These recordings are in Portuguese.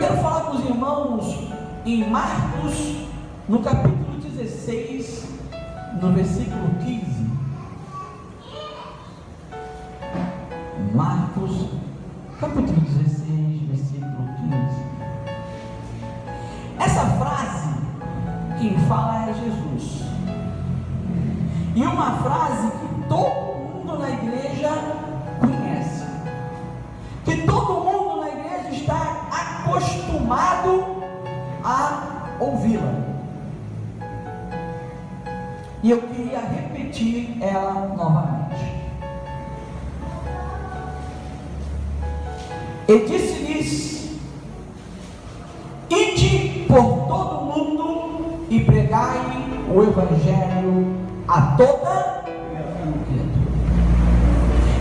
quero falar com os irmãos em Marcos, no capítulo 16, no versículo 15. Marcos, capítulo 16, versículo 15. Essa frase, quem fala é Jesus. E uma frase que todo mundo na igreja conhece. Que todo mundo na igreja está acostumado a ouvi-la. E eu queria repetir ela novamente. E disse-lhes: ide por todo mundo e pregai o evangelho a toda criatura.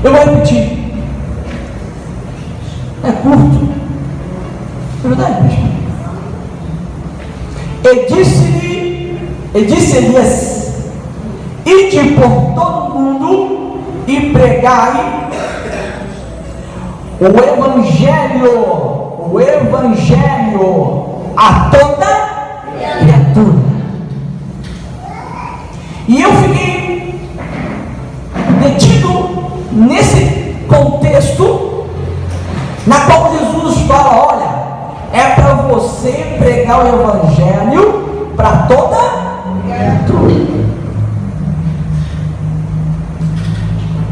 Eu vou repetir. É curto. É verdade, pessoal? E disse-lhes: ide por todo mundo e pregai o evangelho a toda criatura. E eu fiquei detido nesse contexto, na qual Jesus fala: olha, é para você pregar o evangelho para toda criatura.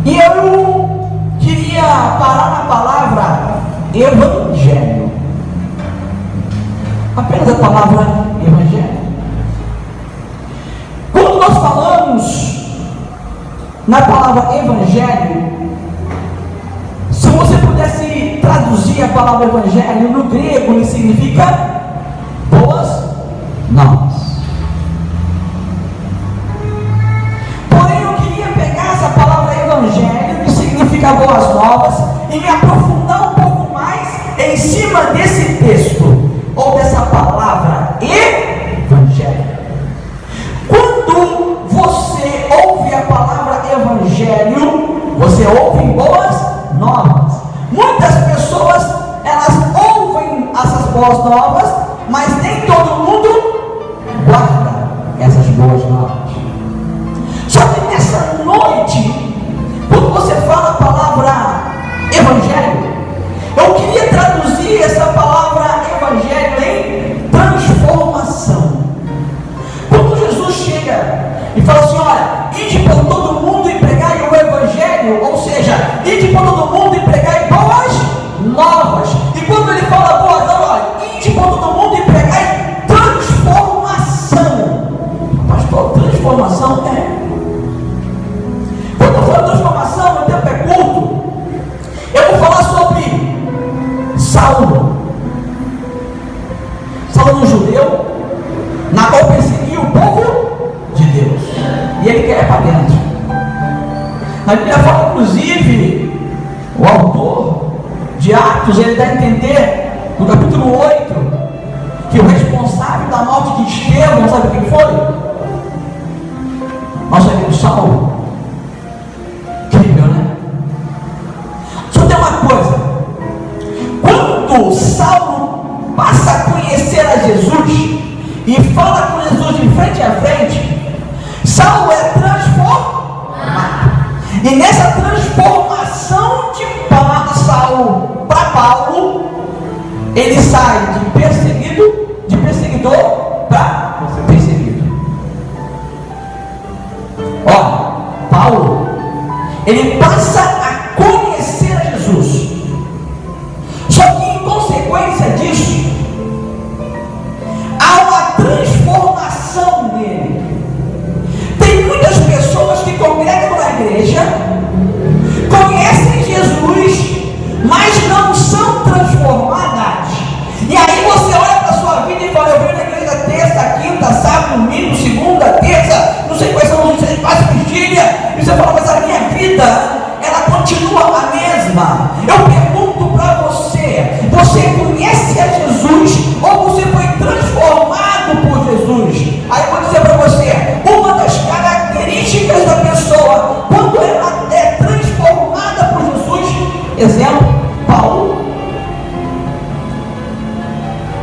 E eu queria parar na palavra evangelho. Apenas a palavra evangelho. Quando nós falamos na palavra evangelho, se você pudesse traduzir a palavra evangelho no grego, ele significa boas novas. Porém, eu queria pegar essa palavra evangelho, que significa boas novas, e me aprofundar um pouco mais em cima desse texto, ou dessa palavra evangelho. Quando você ouve a palavra evangelho, você ouve boas novas. Muitas pessoas, elas ouvem essas boas novas, mas nem todo mundo guarda essas boas novas. Só que nessa noite, quando você fala a palavra evangelho, eu queria traduzir essa palavra evangelho em transformação. Quando Jesus chega e fala assim: olha, ide por todo mundo e pregai o evangelho, ou seja, ide por todo mundo e pregai boas novas. E quando ele fala boas novas, olha, ide por todo mundo e pregai transformação. Pastor, transformação é. Quando eu falo transformação, meu tempo é curto. Eu vou falar sobre Saulo. Saulo, um judeu, na qual perseguia o povo de Deus, e ele quer ir para dentro. A Bíblia fala, inclusive, o autor de Atos, ele dá a entender, no capítulo 8, que o responsável da morte de Estevão, sabe quem foi? Nosso amigo Saulo. Incrível, né? Só tem uma coisa: quando Saulo passa a conhecer a Jesus e fala com Jesus de frente a frente, Saulo é transformado. E nessa transformação de Saulo para Paulo, ele sai de perseguidor para perseguido. Olha, Paulo, ele passa a conhecer a Jesus. Só que em consequência disso, há uma transformação nele. Tem muitas pessoas que congregam na igreja, conhecem Jesus, mas não são transformadas. E aí você olha para a sua vida e fala: eu venho na igreja terça, quinta, sábado, domingo, segunda, terça, não sei quais são os dias, faz vigília. E você fala: mas a minha vida, ela continua a mesma. Eu pergunto para você: você conhece a Jesus ou você foi transformado por Jesus? Aí eu vou dizer para você, uma das características da pessoa, quando ela é transformada por Jesus, exemplo, Paulo.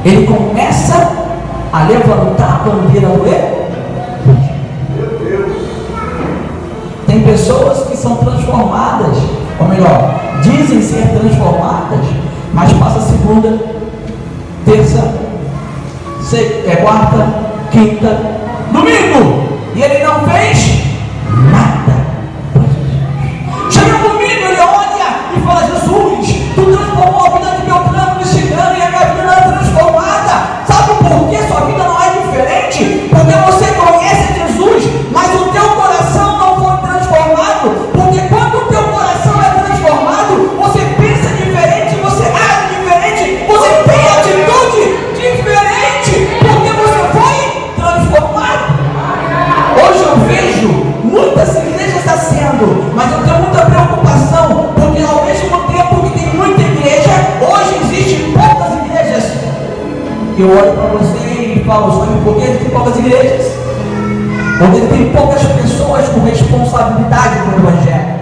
ele começa a levantar a bandeira do Evangelho. Tem pessoas que são transformadas, ou melhor, dizem ser transformadas, mas passa segunda, terça, quarta, quinta, domingo, e ele não fez nada. Chega no domingo, ele olha e fala: Jesus, tu transformou a vida de Beltrano, de Ciclano, e a minha vida não é transformada. Sabe por que sua vida não é diferente? Porque você conhece Jesus, mas o teu coração não foi transformado. Porque quando o teu coração é transformado, você pensa diferente, você age diferente, você tem atitude diferente, porque você foi transformado. Hoje eu vejo muitas igrejas nascendo, mas eu tenho muita preocupação, porque ao mesmo tempo que tem muita igreja, hoje existem poucas igrejas. Eu olho para você e falo: sabe por que tem poucas igrejas? Porque tem poucas pessoas com responsabilidade com o Evangelho.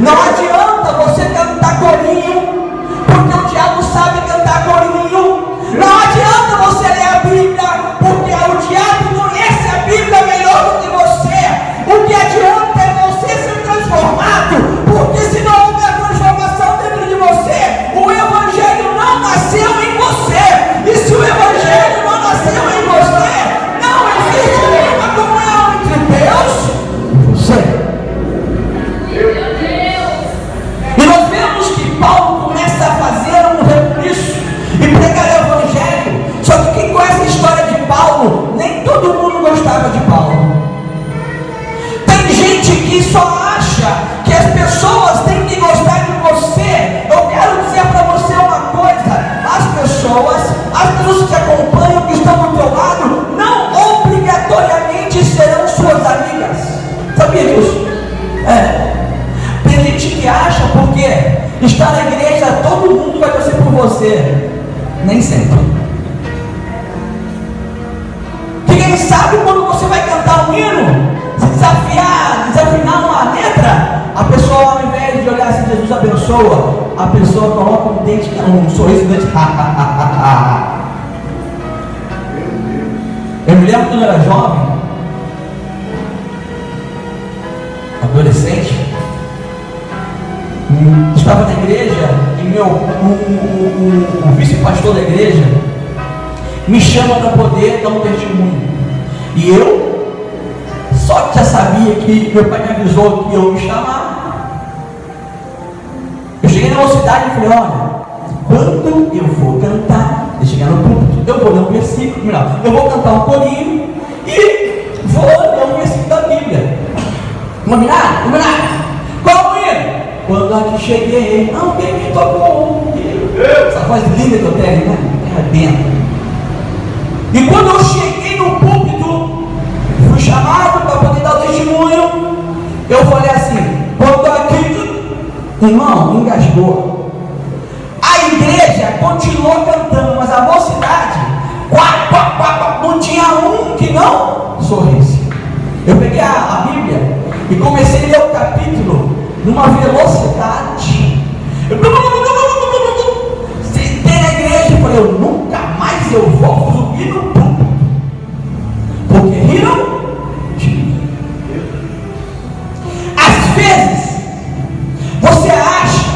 Não adianta você cantar corinho, porque o diabo sabe cantar corinho. Não adianta você ler a Bíblia, porque o diabo conhece a Bíblia melhor do que você. O que adianta é você ser transformado, porque se não houver transformação dentro de você, o Evangelho não nasceu em você. E se o Evangelho não nasceu em você, não existe nenhuma comunhão entre Deus e você. E nós vemos que Paulo começa a fazer um rebuliço e pregar o Evangelho. Só que quem conhece a história de Paulo, nem todo mundo gostava de Paulo. Tem gente que só acha que as pessoas têm que gostar de você. Eu quero dizer para você uma coisa: as pessoas que te acompanham, que estão do teu lado, não obrigatoriamente serão suas amigas. Sabia disso? Tem gente que acha porque está na igreja todo mundo vai torcer por você. Nem sempre. Quem sabe quando você vai cantar um hino, se desafinar uma letra, a pessoa, ao invés de olhar assim: Jesus abençoa, a pessoa coloca um sorriso dentro. Eu me lembro quando eu era jovem, adolescente, estava na igreja e o vice-pastor da igreja me chama para poder dar um testemunho. E eu só que já sabia que meu pai me avisou que eu me chamar. Eu cheguei na mocidade e falei: olha, quando eu for cantar, eu cheguei no púlpito, eu vou ler um versículo, melhor, eu vou cantar um corinho e vou ler um versículo da Bíblia. Combinado? Qual o hino? Quando aqui cheguei, alguém me tocou. Essa voz linda que eu tenho, né? Dentro. E quando eu cheguei no púlpito, fui chamado para poder dar o testemunho. Eu falei assim: quando aqui, irmão, engasgou. A igreja continuou cantando, mas a mocidade, não tinha um que não sorrisse. Eu peguei a Bíblia e comecei a ler o capítulo numa velocidade. Sentei na igreja e falei: eu nunca mais eu vou subir no púlpito, porque riram de mim. Às vezes você acha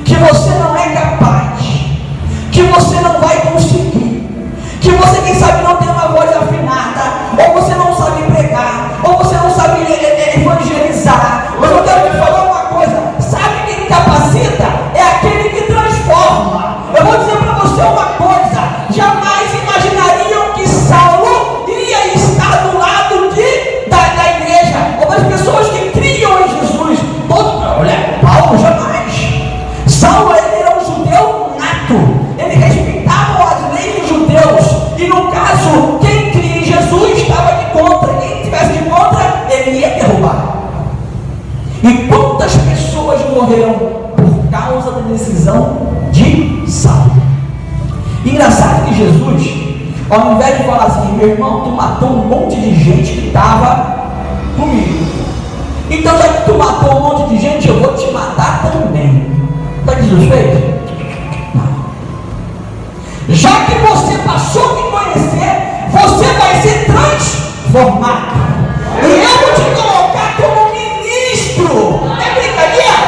que você não é capaz, que você não vai conseguir, que você, quem sabe, não tem uma voz afinada, ou você não sabe pregar, ou você não sabe evangelizar. Mas eu quero te falar uma coisa: sabe quem capacita? É aquele que transforma. Eu vou dizer para você uma coisa: jamais imaginariam que Saulo iria estar do lado da igreja, ou das pessoas que criam em Jesus. Olha, Paulo jamais. Saulo, ele era um judeu nato, ele respeitava as leis dos judeus, e no caso, quem cria em Jesus estava de contra. Quem estivesse de contra, ele ia derrubar. E quantas pessoas morreram por causa da decisão de Saulo? Engraçado que Jesus, ao invés de falar assim: meu irmão, tu matou um monte de gente que estava comigo, então já que tu matou um monte de gente, eu vou te matar também. Sabe o que Jesus fez? Não. Já que você transformado. E eu vou te colocar como ministro. É brincadeira?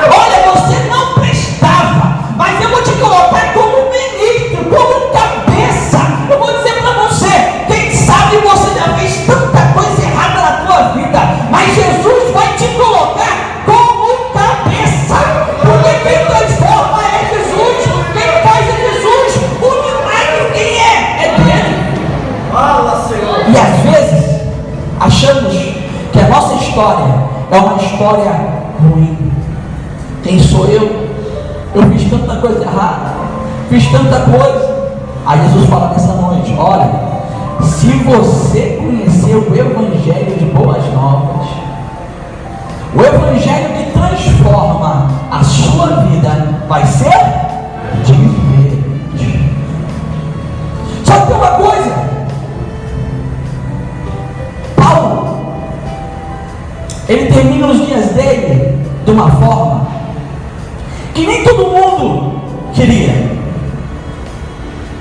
Olha, você não prestava, mas eu vou te colocar como ministro, como cabeça. Eu vou dizer para você, quem sabe você já fez tanta coisa errada na tua vida, mas Jesus vai te colocar como cabeça, porque quem transforma é Jesus, quem faz é Jesus, o milagre quem é dele. Fala, Senhor. E às vezes achamos que a nossa história é uma história ruim. Quem sou eu? Eu fiz tanta coisa errada, fiz tanta coisa. Aí Jesus fala nessa noite: olha, se você conhecer o Evangelho de Boas Novas, o Evangelho que transforma a sua vida, vai ser diferente. Só que tem uma coisa: Paulo, ele termina os dias dele de uma forma que nem todo mundo queria.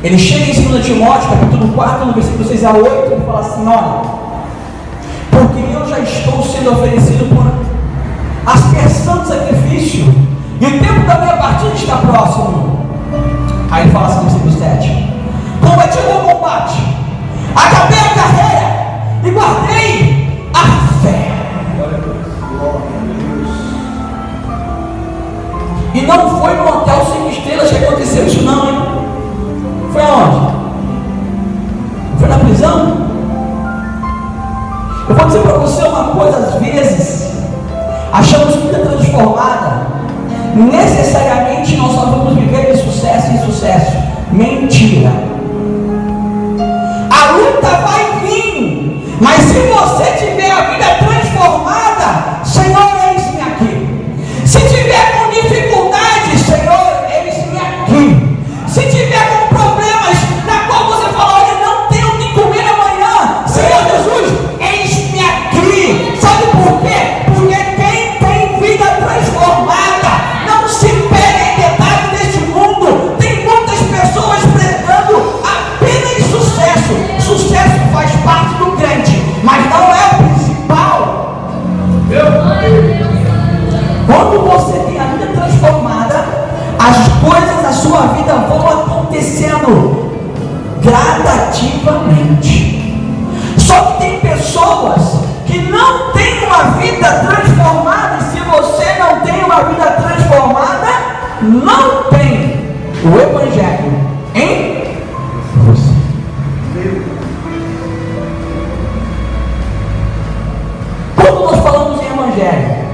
Ele chega em 2 Timóteo, capítulo 4, no versículo 6 a 8, ele fala assim: olha, porque eu já estou sendo oferecido por aspersão de sacrifício, e o tempo da minha partida está próximo. Aí ele fala assim no versículo 7: combati o bom combate, acabei a carreira e guardei a fé. E não foi no hotel 5 estrelas que aconteceu isso não, hein? Foi aonde? Foi na prisão? Eu vou dizer para você uma coisa: às vezes achamos que vida transformada necessariamente nós só vamos viver de sucesso em sucesso. Mentira. A luta vai vir, mas se você tiver a vida transformada, Senhor, eis-me aqui. Se tiver com dificuldades, Senhor, eis-me aqui. Se tiver com problemas na qual você fala: olha, não tenho o que comer amanhã, Senhor Jesus, eis-me aqui. Sabe por quê? Porque quem tem vida transformada não se pega em detalhes deste mundo. Tem muitas pessoas pregando apenas sucesso. Sucesso faz parte do crente, mas não é o principal. Quando você tem a vida transformada, as coisas da sua vida vão acontecendo gradativamente. Só que tem pessoas que não têm uma vida transformada, e se você não tem uma vida transformada, não tem o Evangelho em você. Quando nós falamos em Evangelho,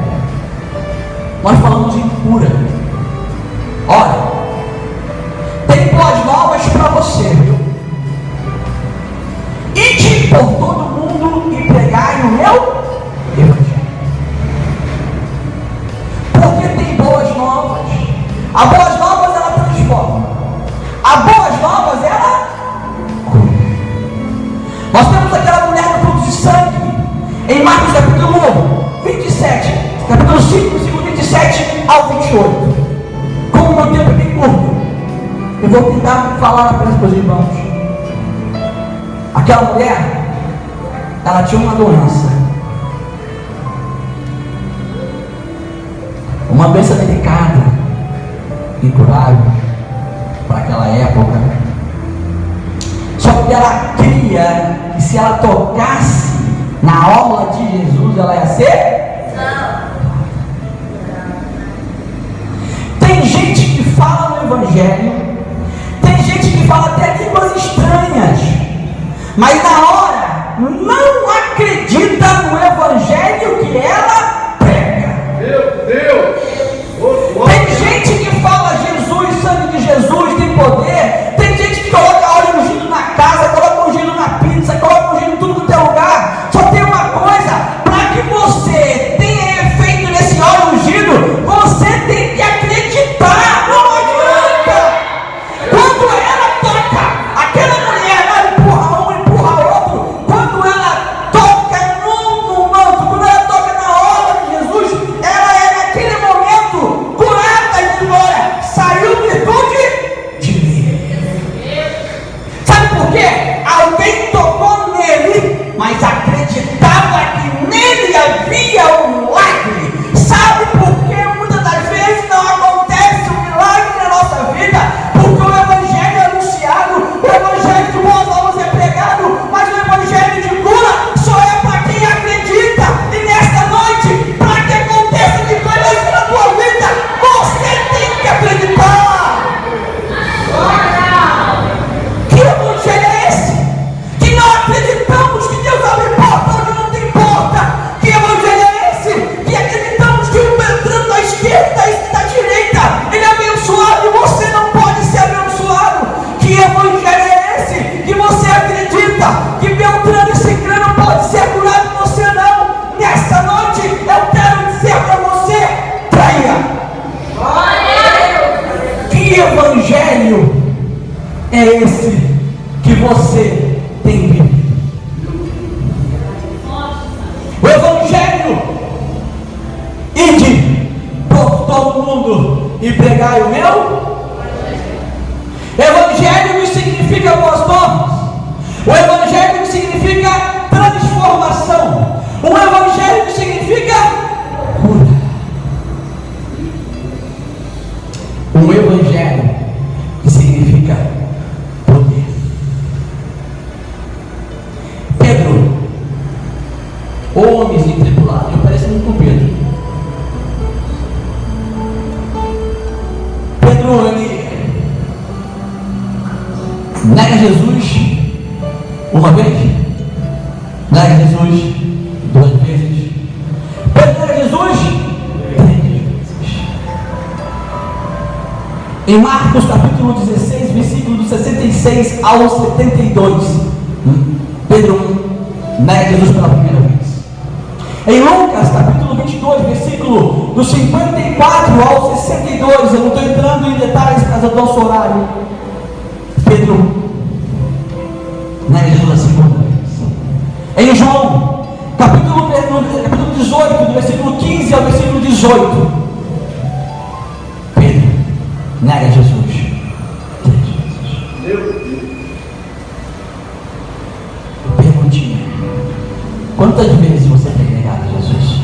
nós falamos em cura. Olha, tem boas novas para você, viu? Ide por todo mundo e pregai o meu Evangelho. Porque tem boas novas. A boas novas ela transforma. A boas novas ela cura. Nós temos aquela mulher do fluxo de sangue em Marcos capítulo 27, capítulo 5, versículo 27 ao 28. Como o meu tempo é bem curto, eu vou tentar falar apenas para os irmãos. Aquela mulher, ela tinha uma doença, uma doença delicada, incurável para aquela época. Só que ela cria que se ela tocasse na orla de Jesus, ela ia ser. Tem gente que fala no Evangelho, tem gente que fala até línguas estranhas, mas na hora não acredita no Evangelho que ela prega. Meu Deus! Tem gente que fala Jesus, sangue de Jesus, tem poder. Tem gente que coloca óleo ungido na casa, coloca ungido na pizza, coloca ungido em tudo que é lugar. Só tem uma coisa: para que você tenha efeito nesse óleo ungido, você tem que acreditar. Não adianta. Quando ela toca, aquela mulher ela empurra um, empurra outro, esse que você tem vivido? O Evangelho, ide por todo mundo e pregai o meu. Evangelho não significa boas novas. O Evangelho significa transformação. O Evangelho significa cura. O Evangelho significa poder. Pedro, homens tripulados, eu pareço muito com Pedro. Pedro, ele nega Jesus uma vez, nega Jesus duas vezes, Pedro nega Jesus três vezes. Em Marcos capítulo 16, versículo do 66 ao 72, Pedro nega Jesus pela primeira vez. Em Lucas capítulo 22, versículo do 54 ao 62, eu não estou entrando em detalhes por causa do nosso horário, Pedro nega Jesus a segunda vez. Em João capítulo 18, do versículo 15 ao versículo 18, Pedro nega Jesus três vezes. Meu Deus. Perguntinha: quantas vezes você tem negado Jesus?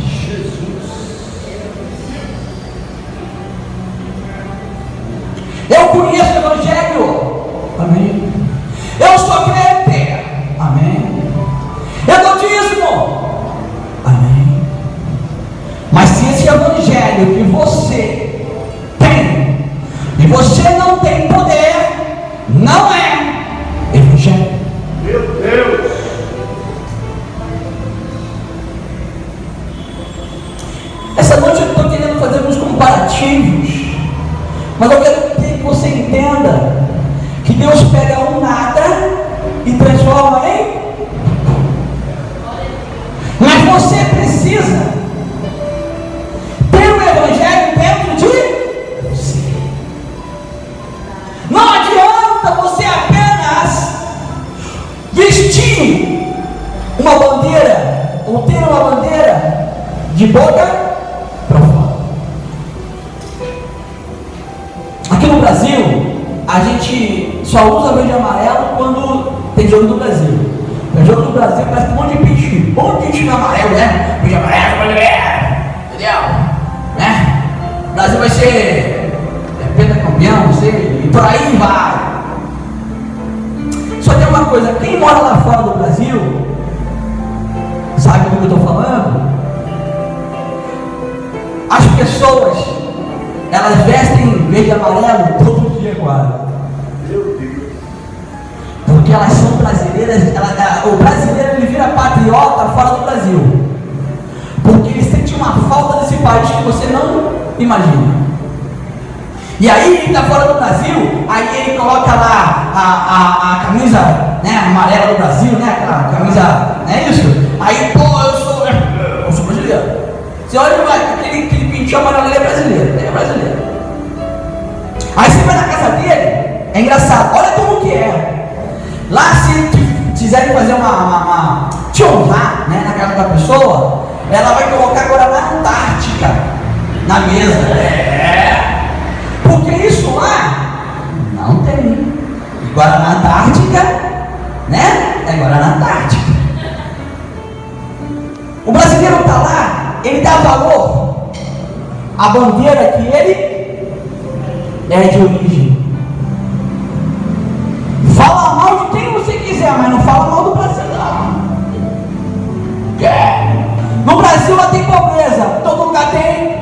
Eu conheço o Evangelho. Amém. Eu sou crente. Amém. Eu dou dízimo. Amém. Mas se esse Evangelho que você tem e você não tem poder, não é Evangelho. Meu Deus. Essa noite eu estou querendo fazer uns comparativos, mas eu quero que você entenda que Deus pega um nada e transforma em. Mas você precisa ter o Evangelho dentro de você. Não adianta você apenas vestir uma bandeira ou ter uma bandeira de boca para fora. Aqui no Brasil, a gente só usa verde e amarelo quando tem jogo do Brasil. O jogo do Brasil parece um monte de peixe, um monte de time amarelo, né? Verde e amarelo, entendeu? Né? O Brasil vai ser pentacampeão, não sei, e por aí vai. Só tem uma coisa: quem mora lá fora do Brasil sabe do que eu estou falando. As pessoas, elas vestem verde e amarelo todo dia quase. Meu Deus. Porque elas são brasileiras. O brasileiro, ele vira patriota fora do Brasil, porque ele sente uma falta desse país que você não imagina. E aí ele está fora do Brasil, aí ele coloca lá a camisa, né, amarela do Brasil, né, aquela camisa, não é isso? Aí, pô, eu sou brasileiro. Você olha aquele pintinho amarelo, ele é brasileiro, Aí você vai na casa dele, é engraçado, olha como que é. Lá, se quiserem fazer te honrar, né, na casa da pessoa, ela vai colocar agora na Antártica, na mesa. Porque isso lá não tem. Agora na Antártica, né? Agora na Antártica. O brasileiro está lá, ele dá valor à bandeira que ele é de origem. Fala mal de quem você quiser, mas não fala mal do Brasil, não. No Brasil lá tem pobreza, todo lugar tem.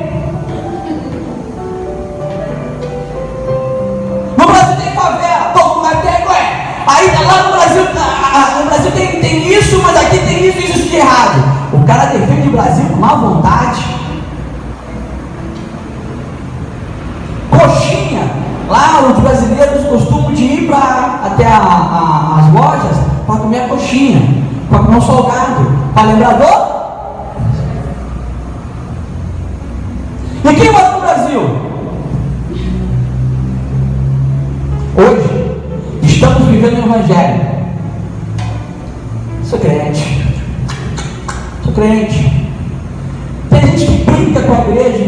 No Brasil tem favela, todo lugar tem, ué. Aí lá no Brasil tem isso, mas aqui tem isso de errado. O cara defende o Brasil com má vontade. Coxinha, lá os brasileiros costumam de ir até as lojas para comer a coxinha, para comer um salgado, para lembrar do. E quem mora no Brasil? Hoje estamos evangelho. Sou crente. Sou crente. Tem gente que brinca com a igreja.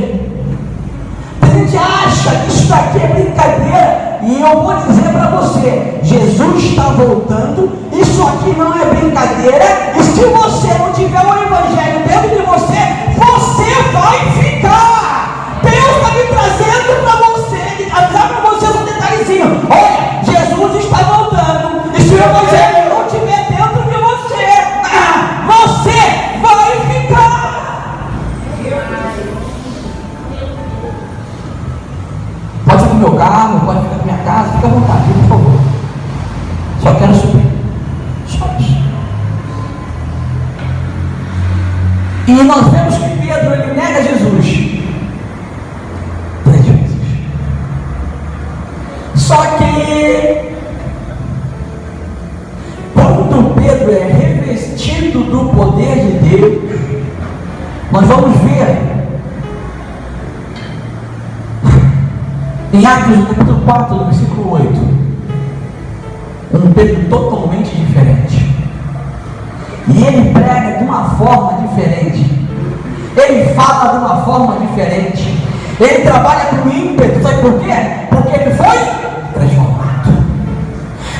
Tem gente que acha que isso daqui é brincadeira. E eu vou dizer para você, Jesus está voltando. Isso aqui não é brincadeira. E se você não tiver o evangelho dentro de você, você vai ficar. Deus está me trazendo para você, avisar para você um detalhezinho. Olha, Jesus está voltando. E se o evangelho não estiver dentro de você, você vai ficar. Pode ir com o meu carro, pode ficar com a minha casa, fica à vontade, por favor. Só quero subir. Só isso. E nós vemos que Pedro, ele nega Jesus 3 vezes. Só que quando Pedro é revestido do poder de Deus, nós vamos ver em Atos, capítulo 4, no versículo 8, um Pedro totalmente diferente. E ele prega de uma forma diferente. Ele fala de uma forma diferente. Ele trabalha com ímpeto. Sabe por quê? Porque ele foi transformado.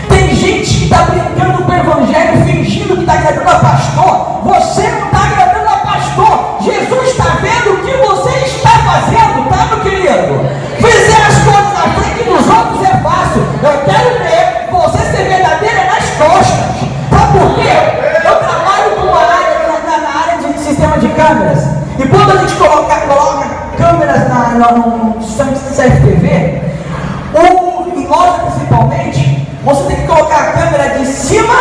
Tem gente que está brincando com o evangelho, fingindo que está agradando a pastor. Você não está agradando a pastor. Jesus está vendo o que você está fazendo, tá, meu querido? Fizer as coisas na frente dos outros é fácil. Eu quero ver você ser verdadeira nas costas. Sabe por quê? Eu trabalho com uma área, na área de sistema de câmeras. E quando a gente coloca câmeras no CFTV, em loja principalmente, você tem que colocar a câmera de cima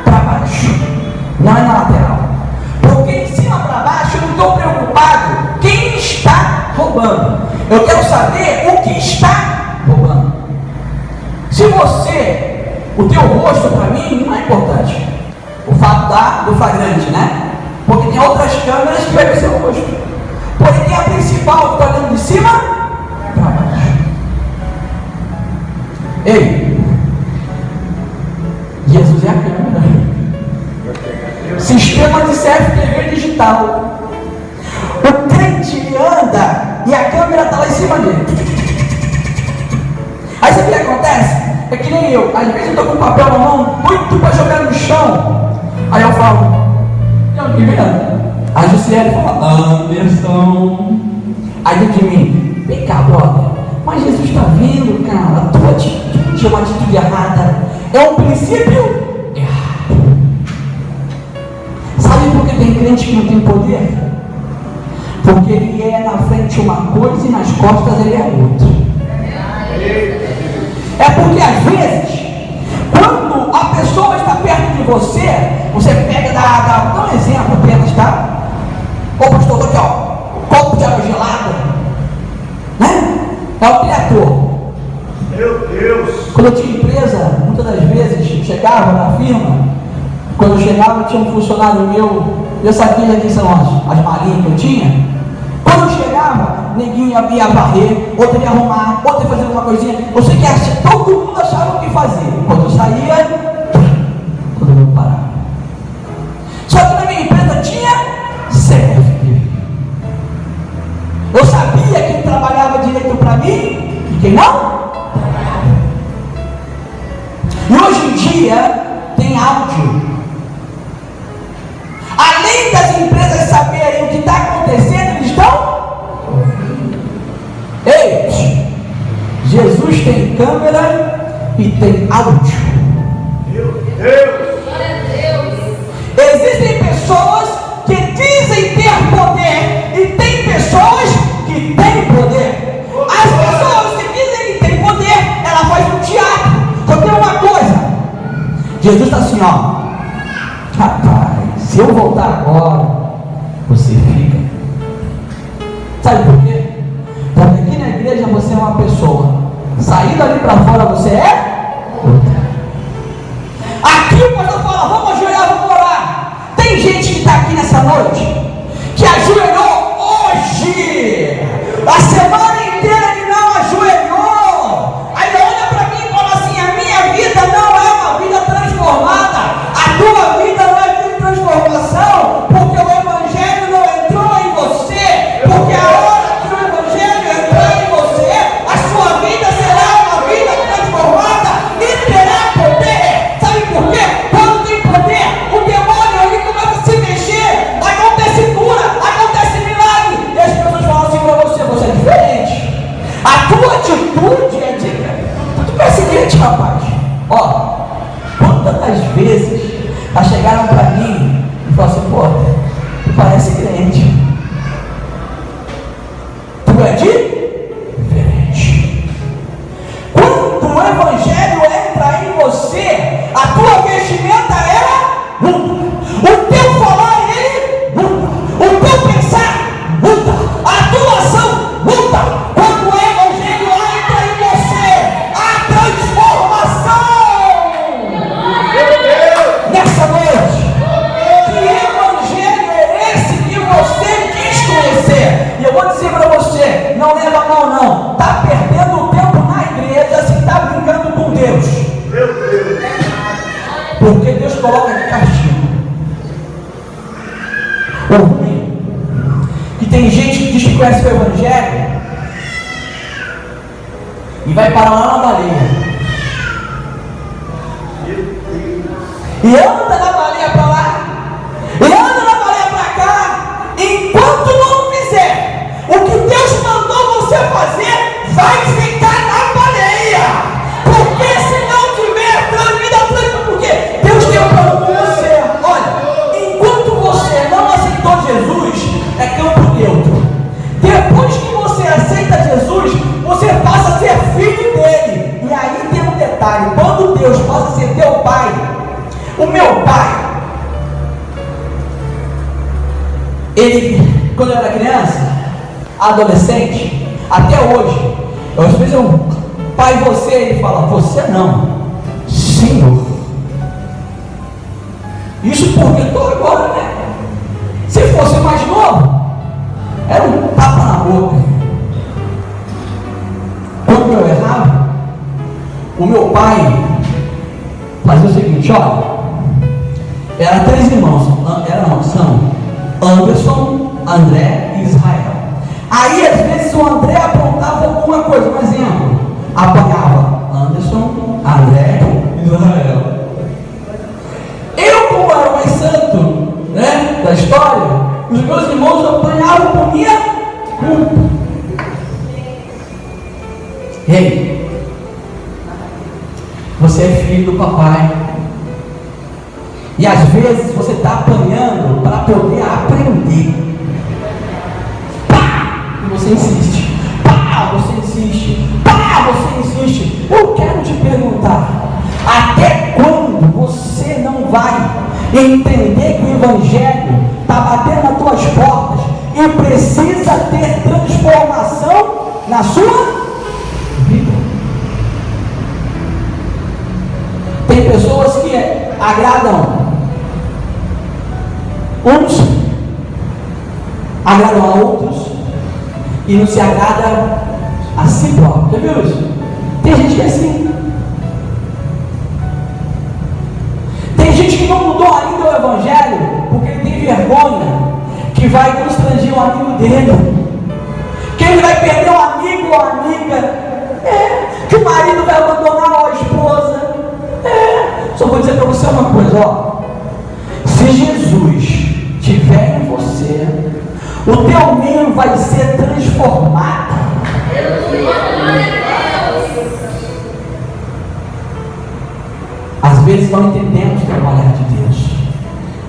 para baixo, não é na lateral. Porque em cima para baixo eu não estou preocupado quem está roubando. Eu quero saber o que está roubando. Se o teu rosto para mim não é importante. O fato do flagrante, né? Porque tem outras câmeras que vai ver seu rosto. Porém tem a principal que está olhando de cima para baixo. Ei, Jesus é a câmera. Sistema de CFTV digital. O crente ele anda e a câmera está lá em cima dele. Aí sabe o que acontece? É que nem eu. Às vezes eu estou com um papel na mão, muito para jogar no chão. Aí eu falo, não, que vendo? A Jussiele fala, Anderson. Aí dentro de mim, vem cá, brother. Mas Jesus está vendo, cara, a tua atitude é uma atitude errada. É um princípio errado. Sabe por que tem crente que não tem poder? Porque ele é na frente uma coisa e nas costas ele é outra. É porque às vezes, quando a pessoa está perto de você, você pega, dá um exemplo apenas, tá? Ô pastor, aqui ó, copo de água gelada, né? É o criador. Meu Deus! Quando eu tinha empresa, muitas das vezes, chegava na firma, quando eu chegava tinha um funcionário meu, eu sabia quem são as malinhas que eu tinha. Quando eu chegava, neguinho ia varrer, outro ia arrumar, outro ia fazer alguma coisinha. Você que acha, todo mundo achava o que fazer. Quando eu saía, todo mundo parava. Só que na minha empresa tinha CFTV. Eu sabia quem trabalhava direito para mim e quem não. E hoje em dia tem áudio. Além das empresas saberem o que está acontecendo, eles estão. Ei, Jesus tem câmera e tem áudio. Meu Deus! Existem pessoas que dizem ter poder e tem pessoas que têm poder. As pessoas que dizem que têm poder, ela faz um teatro. Só tem uma coisa. Jesus está assim, ó. Rapaz, se eu voltar agora, você fica. Sabe por quê? Porque aqui na igreja você é uma pessoa. Saindo ali para fora você é outra. Aqui o pastor fala, vamos ajoelhar, vamos orar. Tem gente que está aqui nessa noite que ajoelhou hoje. A semana inteira ele não ajoelhou. Aí olha para mim e fala assim, a minha vida não é uma vida tranquila. você é diferente. A tua atitude é de... Tu parece crente, rapaz. Ó, quantas das vezes já chegaram para mim e falaram assim, pô, tu parece crente. Tu é diferente. Quando o evangelho entra em você, a tua vestimenta muda. O teu falar muda. O teu pensar muda. A tua ação muda. Quando o evangelho entra em você, há transformação. Nessa noite, que evangelho é esse que você quis conhecer? E eu vou dizer para você, não leva mal não. Está perdendo o tempo na igreja se está brincando com Deus. Porque Deus coloca de castigo. O ruim, que tem gente que diz que conhece o evangelho e vai parar lá na baleia. E anda na baleia para lá, e anda na baleia para cá, enquanto não fizer o que Deus mandou você fazer, vai ficar na baleia. Porque se não tiver vida, porque Deus tem um plano com você. Olha, enquanto você não aceitou Jesus, é campo neutro. Depois que você aceita Jesus, você passa a ser filho dele. E aí tem um detalhe: quando Deus passa a ser teu pai, o meu pai, ele, quando eu era criança, adolescente, até hoje, às vezes eu, pai, você, ele fala, você não, Senhor. Isso porque estou agora, né? Se fosse mais novo, era um tapa na boca. Quando eu errava, o meu pai fazia o seguinte, olha, eram 3 irmãos, são Anderson, André e Israel. Aí às vezes o André aprontava alguma coisa, um exemplo, apanhava Anderson, André e Israel. Eu, como era o mais santo, né, da história, os meus irmãos apanhavam por minha culpa. Ei, você é filho do papai. E às vezes você está apanhando para poder aprender. Pá! E você insiste. Pá! Você insiste. Pá! Você insiste. Eu quero te perguntar: até quando você não vai entender que o Evangelho está batendo nas tuas portas e precisa ter transformação na sua vida? Tem pessoas que agradam uns, agradam a outros e não se agrada a si próprio. Já viu isso? Tem gente que é assim. Tem gente que não mudou ainda o Evangelho porque ele tem vergonha que vai constranger o amigo dele, que ele vai perder um amigo ou amiga, que o marido vai abandonar a esposa. Só vou dizer para você uma coisa, ó. Se Jesus estiver em você, o teu meio vai ser transformado. Às vezes não entendemos o trabalhar de Deus.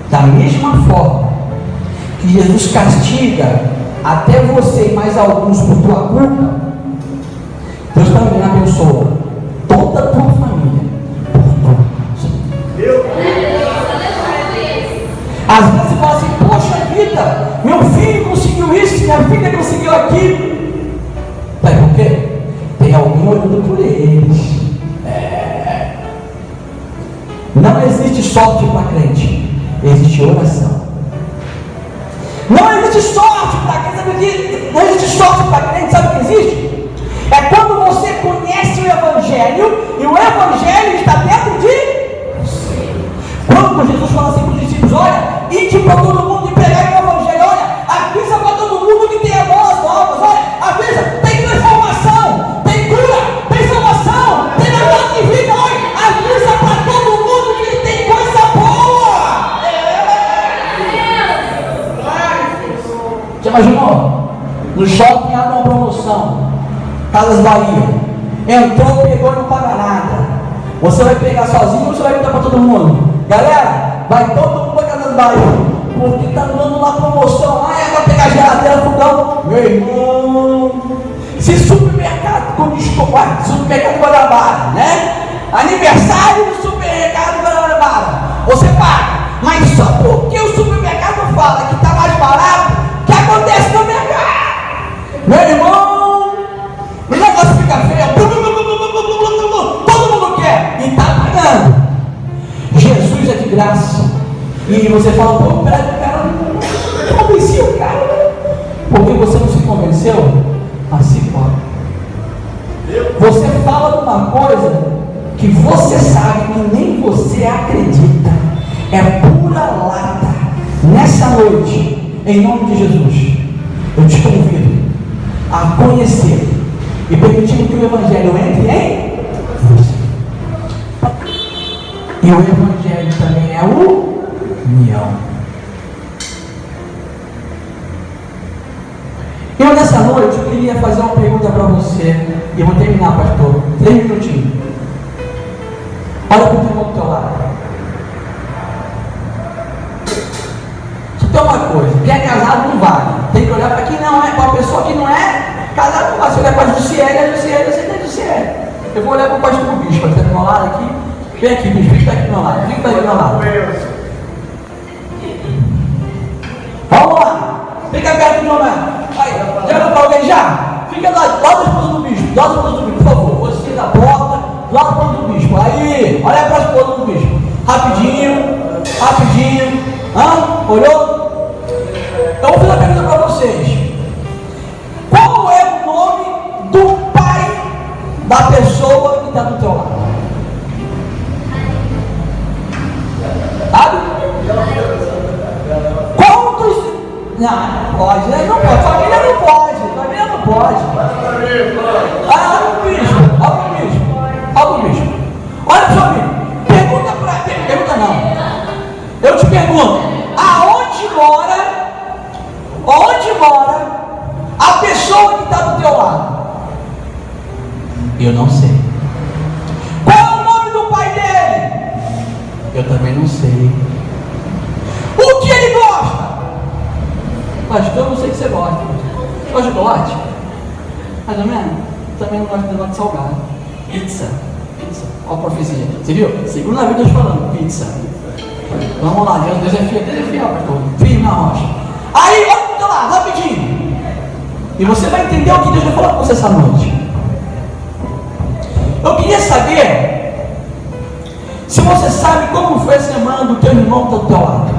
Da mesma forma que Jesus castiga até você e mais alguns por tua culpa, Deus também abençoa toda a tua família por tua culpa. Às vezes você fala assim, poxa vida, meu filho conseguiu isso, minha filha conseguiu aquilo. Sabe por quê? Tem alguém olhando por eles. Não existe sorte para crente, existe oração. Não existe sorte para crente, não existe sorte para crente, sabe o que existe? É quando você conhece o Evangelho e o Evangelho está dentro de você. Quando Jesus fala assim para os discípulos, olha, ide para todo mundo e pregai o Evangelho, olha, avisa para todo mundo que tem boas novas, olha, avisa, tem transformação, tem cura, tem salvação, tem negócio de vida, olha, avisa para todo mundo que tem coisa boa. Já imaginou? No shopping à noite, uma promoção, Casas Bahia, entrou, pegou e não paga nada. Você vai pegar sozinho ou você vai dar para todo mundo? Galera, vai todo mundo para Casas Bahia, porque está dando lá promoção. Ah, é para pegar geladeira, fogão. Meu irmão, se supermercado com desconto, supermercado Guanabara, né? Aniversário do supermercado Guanabara, você paga. Mas só porque o supermercado fala que está mais barato, que acontece no mercado. Meu irmão, o negócio fica feio. Todo mundo quer e está pagando. Jesus é de graça. E você fala, pô, peraí, o cara não convenceu o cara. Porque você não se convenceu? Assim pode. Você fala de uma coisa que você sabe que nem você acredita. É pura lata. Nessa noite, em nome de Jesus, eu te convido a conhecer e permitir que o Evangelho entre em você. E o Evangelho também é o união. Eu nessa noite eu queria fazer uma pergunta para você. E eu vou terminar, pastor. 3 minutinhos. Olha para o irmão do teu lado. Só tem uma coisa: quem é casado não vale. Tem que olhar para quem não é, para a pessoa que não é casado não vale. Se olhar para a Jussiele, você tem Jussiele. Eu vou olhar para o pastor Bispo, ele está do meu lado aqui. Vem aqui, Bispo, está aqui do meu lado. Fica do meu lado. Vamos lá. Fica perto do meu lado. Aí, já não para alguém já? Fica lá da esposa do Bispo. Da esposa do Bispo, por favor. Você da porta, lá da esposa do Bispo. Aí, olha para a esposa do Bispo. Rapidinho. Olhou? Eu vou fazer uma pergunta para vocês. Qual é o nome do pai da pessoa que está do teu lado? Sabe? Quantos? Não pode, né? Não pode. Família não pode. Olha o bispo. Olha para o bispo. Pergunta não. Eu te pergunto, aonde mora a pessoa que está do teu lado? Eu não sei. Qual é o nome do pai dele? Eu também não sei. O que ele gosta? Pastor, eu não sei o que você gosta. Você gosta de chocolate? Mais ou menos? Também não gosto de negócio de salgado. Pizza. Olha a profecia. Você viu? Segunda vez Deus falando, pizza. Vamos lá, Deus é fiel, pastor. Firme na rocha. Aí, olha pro teu lado, rapidinho. E você vai entender o que Deus vai falar com você essa noite. Eu queria saber se você sabe como foi a semana do teu irmão que está do teu lado.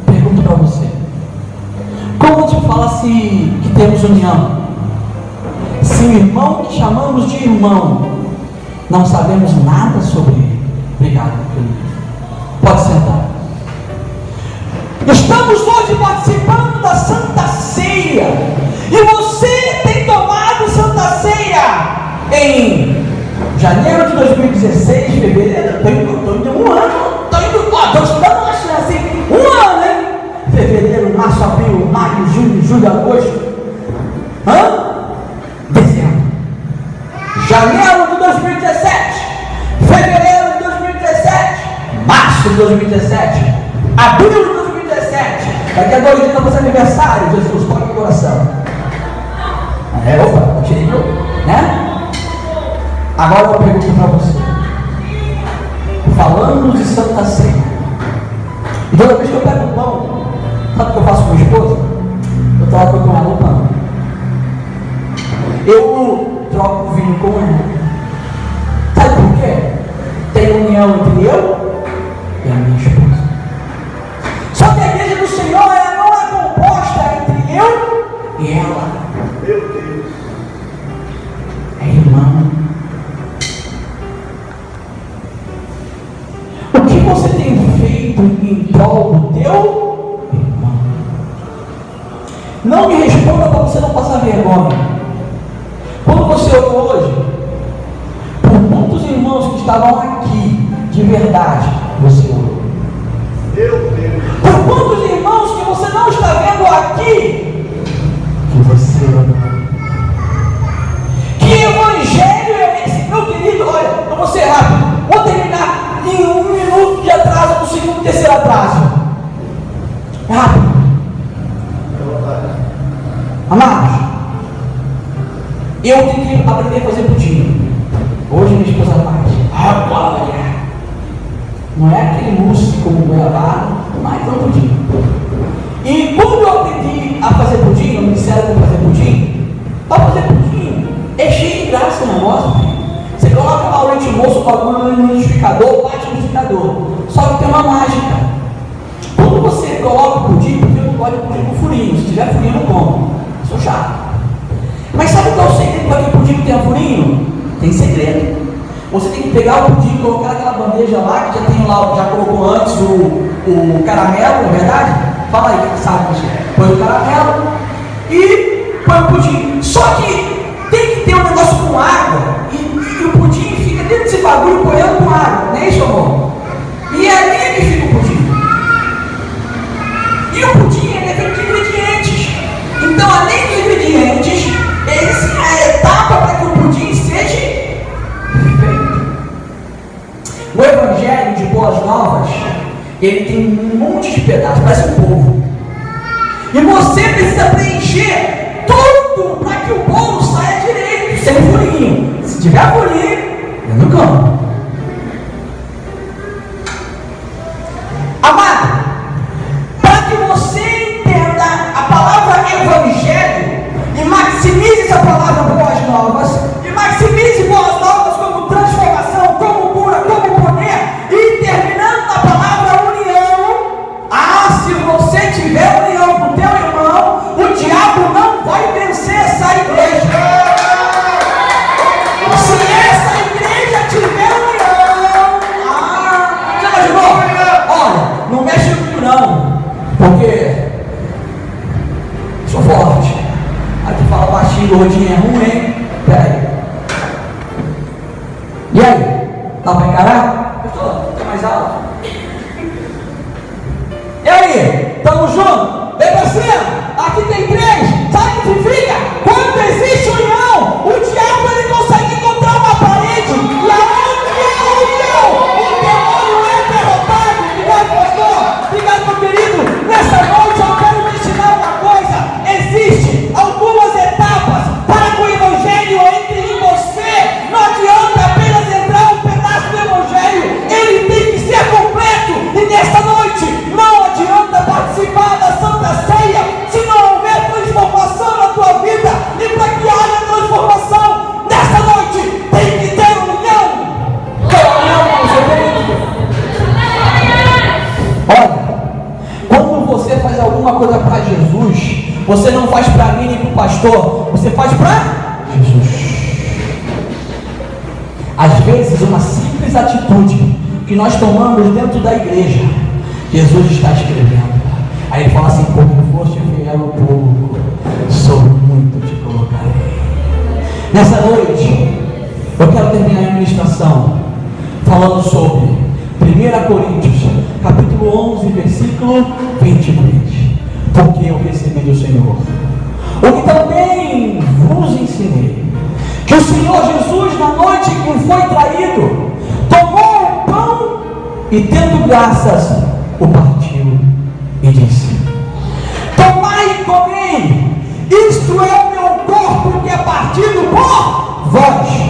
Pergunto para você. Como te falar que temos união? Se o irmão que chamamos de irmão não sabemos nada sobre ele. Obrigado. Pode sentar. Estamos hoje participando da Santa Ceia. E você tem tomado Santa Ceia em janeiro de 2016, fevereiro. Estou indo um ano. Estou te dando uma chance, hein? Um ano, hein? Fevereiro, março, abril, maio, junho, julho, agosto. Dezembro. Janeiro de 2017, fevereiro de 2017, março de 2017, abril de 2017. Daqui a 2 dias é nosso aniversário. Jesus, toca o coração. Opa, tirei meu, né? Agora eu pergunto para você. Falando de Santa Ceia, e toda vez que eu pego o pão, sabe o que eu faço com a minha esposa? Eu troco com ela o pão. Eu troco o vinho com ela. Sabe por quê? Tem união entre eu e a minha esposa. Só que a igreja do Senhor, ela não é composta entre eu e ela. Meu Deus. É irmão. O que você tem feito em prol do teu irmão? Não me responda para você não passar vergonha. Quando você orou hoje, por muitos irmãos que estavam aqui, de verdade, você orou. Meu Deus. Por quantos irmãos Amados, eu tenho que aprender a fazer pudim. Hoje minha esposa faz. Glória! Não é aquele mousse como goiabada, mas é um pudim. E quando eu aprendi a fazer pudim, me disseram como fazer pudim, para fazer pudim é cheio de graça o negócio. Você coloca lá o leite moço, o bagulho no liquidificador, bate no liquidificador. Só que tem uma mágica. Quando você coloca o pudim, porque eu não gosto de pudim com furinho. Se tiver furinho, eu não como. Sou chato. Mas sabe qual é o segredo para que o pudim que tenha furinho? Tem segredo. Você tem que pegar o pudim, colocar naquela bandeja lá, que já tem lá, já colocou antes o caramelo, não é verdade? Fala aí, quem sabe, põe o caramelo e põe o pudim. Só que tem que ter um negócio com água e o pudim fica dentro desse bagulho boiando com água, não é isso, amor? E é ali que fica o pudim. E o pudim é feito de ingredientes. Então, além dos ingredientes, essa é a etapa para que o pudim seja feito. O Evangelho de Boas Novas, ele tem um monte de pedaços, parece um povo. E você precisa preencher tudo para que o bolo saia direito, sem furinho. Se tiver furinho, é no campo. Amado, para que você entenda a palavra Evangelho e maximize essa palavra Boas Novas, e maximize Boas Novas como transformação, como cura, como poder, e terminando na palavra união. Se você tiver união com o teu irmão, o diabo não vai vencer essa igreja. Se essa igreja tiver união, você imaginou? Olha, não mexe comigo não, porque sou forte. Aqui fala baixinho, gordinho é ruim, hein? Peraí. E aí? Dá para encarar? Quer mais alto? E aí? Tamo junto? Vem pra cima! Aqui tem 3. Sabe o que significa? Quando existe união, o diabo ele consegue encontrar uma parede. E aonde é a união, o demônio é derrotado. Obrigado, pastor. Obrigado, meu querido. Nessa noite eu quero te ensinar uma coisa. Existem algumas etapas para que o Evangelho entre em você. Não adianta apenas entrar um pedaço do Evangelho. Ele tem que ser completo. E nesta noite não adianta participar da Santa Ceia se não houver transformação na tua vida. E para que haja transformação nesta noite tem que ter união. Olha, quando você faz alguma coisa para Jesus, você não faz para mim nem para o pastor, você faz para Jesus. Às vezes uma simples atitude que nós tomamos dentro da igreja, Jesus está escrevendo. Aí ele fala assim: pouco foste fiel no pouco, sobre muito te colocarei. Nessa noite eu quero terminar a ministração falando sobre 1 Coríntios capítulo 11, versículo 23. Porque eu recebi do Senhor o que também vos ensinei, que o Senhor Jesus, na noite em que foi traído, tomou o pão e, tendo graças, o partiu e disse: tomai e comei, isto é o meu corpo que é partido por vós.